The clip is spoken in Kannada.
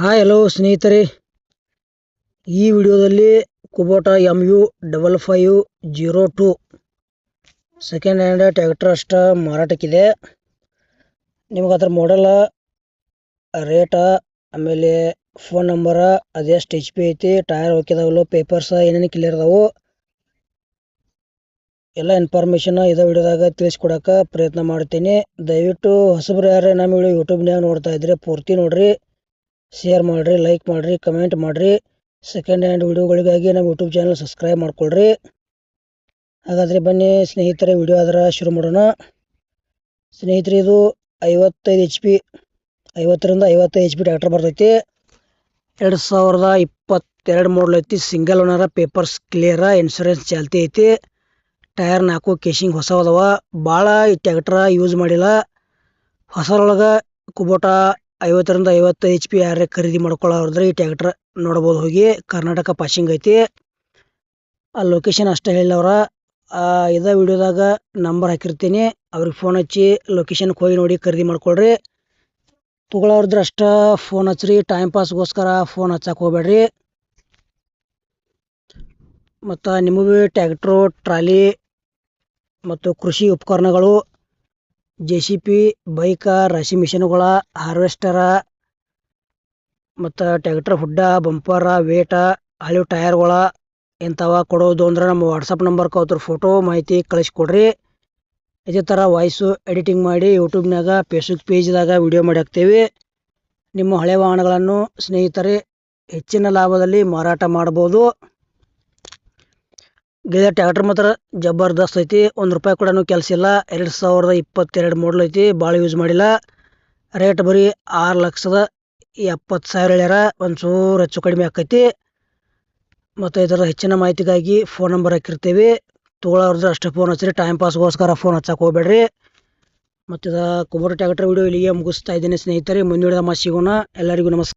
ಹಾಯ್ ಹಲೋ ಸ್ನೇಹಿತರೆ, ಈ ವಿಡಿಯೋದಲ್ಲಿ Kubota MU5502 second hand tractor ಅಷ್ಟ ಮಾರಾಟಕ್ಕಿದೆ. ನಿಮಗೆ ಅದರ ಮಾಡೆಲ್, ರೇಟ, ಆಮೇಲೆ ಫೋನ್ ನಂಬರ, ಅದೆಷ್ಟು HP ಐತಿ, ಟೈರ್ ಹೋಗಿದಾವಲ್ಲ, ಪೇಪರ್ಸ್ ಏನೇನು ಕ್ಲಿಯರ್ ಅದಾವು ಎಲ್ಲ ಇನ್ಫಾರ್ಮೇಷನ್ ಇದೇ ವಿಡಿಯೋದಾಗ ತಿಳಿಸ್ಕೊಡಕ್ಕೆ ಪ್ರಯತ್ನ ಮಾಡ್ತೀನಿ. ದಯವಿಟ್ಟು ಹೊಸಬ್ರು ಯಾರೇ ನಮ್ಮ ವಿಡಿಯೋ ಯೂಟ್ಯೂಬ್ನಾಗ ನೋಡ್ತಾ ಇದ್ರೆ ಪೂರ್ತಿ ನೋಡ್ರಿ, ಶೇರ್ ಮಾಡಿರಿ, ಲೈಕ್ ಮಾಡಿರಿ, ಕಮೆಂಟ್ ಮಾಡಿರಿ. ಸೆಕೆಂಡ್ ಹ್ಯಾಂಡ್ ವಿಡಿಯೋಗಳಿಗಾಗಿ ನಮ್ಮ ಯೂಟ್ಯೂಬ್ ಚಾನಲ್ ಸಬ್ಸ್ಕ್ರೈಬ್ ಮಾಡ್ಕೊಳ್ರಿ. ಹಾಗಾದರೆ ಬನ್ನಿ ಸ್ನೇಹಿತರೆ, ವಿಡಿಯೋ ಅದರ ಶುರು ಮಾಡೋಣ. ಸ್ನೇಹಿತರೆ, ಇದು 55 HP 50ರಿಂದ 55 HP ಟ್ರ್ಯಾಕ್ಟರ್ ಬರ್ತೈತಿ. 2022 ಮಾಡಲ್ ಐತಿ. Single owner, papers clear, insurance ಚಾಲ್ತಿ ಐತಿ. ಟೈರ್ 4 ಕೇಶಿಂಗ್ ಹೊಸವದವ. ಭಾಳ ಈ ಟ್ರ್ಯಾಕ್ಟರ್ ಯೂಸ್ ಮಾಡಿಲ್ಲ. ಹೊಸರೊಳಗೆ ಕುಬೋಟಾ 50ರಿಂದ 55 HP ಯಾರೇ ಖರೀದಿ ಮಾಡ್ಕೊಳ್ಳೋದ್ರೆ ಈ ಟ್ರ್ಯಾಕ್ಟರ್ ನೋಡ್ಬೋದು. ಹೋಗಿ ಕರ್ನಾಟಕ ಪಾಸಿಂಗ್ ಐತಿ. ಆ ಲೊಕೇಶನ್ ಅಷ್ಟೇ ಹೇಳವ್ರ. ಇದೇ ವಿಡಿಯೋದಾಗ ನಂಬರ್ ಹಾಕಿರ್ತೀನಿ, ಅವ್ರಿಗೆ ಫೋನ್ ಹಚ್ಚಿ ಲೊಕೇಶನ್ಗೆ ಹೋಗಿ ನೋಡಿ ಖರೀದಿ ಮಾಡ್ಕೊಳ್ರಿ. ತೊಗೊಳೋರ್ದ್ರೆ ಅಷ್ಟೇ ಫೋನ್ ಹಚ್ಚ್ರಿ, ಟೈಮ್ ಪಾಸ್ಗೋಸ್ಕರ ಫೋನ್ ಹಚ್ಚಕ್ಕೆ ಹೋಗ್ಬೇಡ್ರಿ. ಮತ್ತು ನಿಮಗೆ ಟ್ರ್ಯಾಕ್ಟ್ರು, ಟ್ರಾಲಿ ಮತ್ತು ಕೃಷಿ ಉಪಕರಣಗಳು, JCB, ಬೈಕ, ರಾಶಿ ಮಿಷಿನ್ಗಳ, ಹಾರ್ವೆಸ್ಟರ ಮತ್ತು ಟ್ರ್ಯಾಕ್ಟರ್ ಹುಡ್ಡ, ಬಂಪರ, ವೇಟ, ಹಳೆ ಟೈರ್ಗಳ ಇಂಥವ ಕೊಡೋದು ಅಂದ್ರೆ ನಮ್ಮ ವಾಟ್ಸಪ್ ನಂಬರ್ಗೆ ಅವ್ರ ಫೋಟೋ ಮಾಹಿತಿ ಕಳಿಸ್ಕೊಡ್ರಿ. ಇದೇ ಥರ ವಾಯ್ಸು ಎಡಿಟಿಂಗ್ ಮಾಡಿ ಯೂಟ್ಯೂಬ್ನಾಗ, ಫೇಸ್ಬುಕ್ ಪೇಜ್ದಾಗ ವಿಡಿಯೋ ಮಾಡಿ ಹಾಕ್ತೇವೆ. ನಿಮ್ಮ ಹಳೆ ವಾಹನಗಳನ್ನು ಸ್ನೇಹಿತರೆ ಹೆಚ್ಚಿನ ಲಾಭದಲ್ಲಿ ಮಾರಾಟ ಮಾಡ್ಬೋದು. ಗೆಳೆಯ ಟ್ರ್ಯಾಕ್ಟರ್ ಮಾತ್ರ ಜಬರ್ದಸ್ತ್ ಐತಿ. ₹1 ಕೂಡ ಕೆಲಸ ಇಲ್ಲ. 2022 ಮಾಡಲ್ ಐತಿ. ಭಾಳ ಯೂಸ್ ಮಾಡಿಲ್ಲ. ರೇಟ್ ಬರೀ 6,70,000 ಹೇಳ್ಯಾರ. ಒಂಚೂರು ಹೆಚ್ಚು ಕಡಿಮೆ ಆಕೈತಿ. ಮತ್ತು ಇದರ ಹೆಚ್ಚಿನ ಮಾಹಿತಿಗಾಗಿ ಫೋನ್ ನಂಬರ್ ಹಾಕಿರ್ತೀವಿ. ತೊಗೊಳೋರ್ದ್ರೆ ಅಷ್ಟೇ ಫೋನ್ ಹಚ್ಚಿರಿ, ಟೈಮ್ ಪಾಸ್ಗೋಸ್ಕರ ಫೋನ್ ಹಚ್ಚಕ್ಕೆ ಹೋಗ್ಬೇಡ್ರಿ. ಮತ್ತು ಕುಬೋಟಾ ಟ್ರ್ಯಾಕ್ಟರ್ ವಿಡಿಯೋ ಇಲ್ಲಿಗೆ ಮುಗಿಸ್ತಾ ಇದ್ದೀನಿ ಸ್ನೇಹಿತರೆ. ಮುಂದಿನ ವಿಡಿಯೋದಾಗ ಸಿಗೋಣ. ಎಲ್ಲರಿಗೂ ನಮಸ್ಕಾರ.